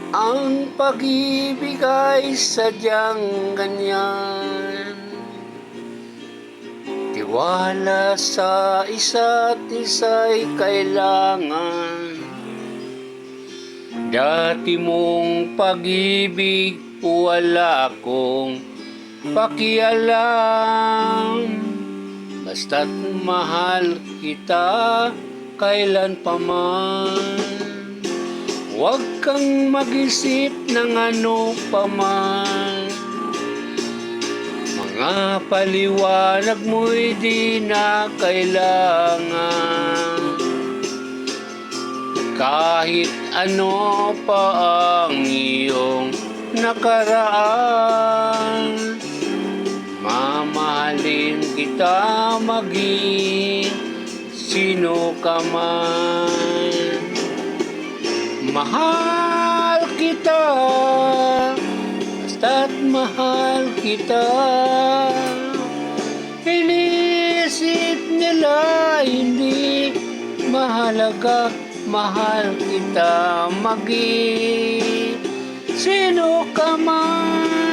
Ang pag-ibig ay sadyang ganyan, tiwala sa isa't isa'y kailangan. Dati mong pag-ibig, wala akong pakialam. Basta't mahal kita kailan pa man. Huwag kang mag-isip ng ano pa man. Mga paliwanag mo'y di na kailangan. Kahit ano pa ang iyong nakaraan, mamahalin kita maging sino ka man. Mahal kita, basta't mahal kita. Inisip nila hindi mahalaga, mahal kita maging sino ka man.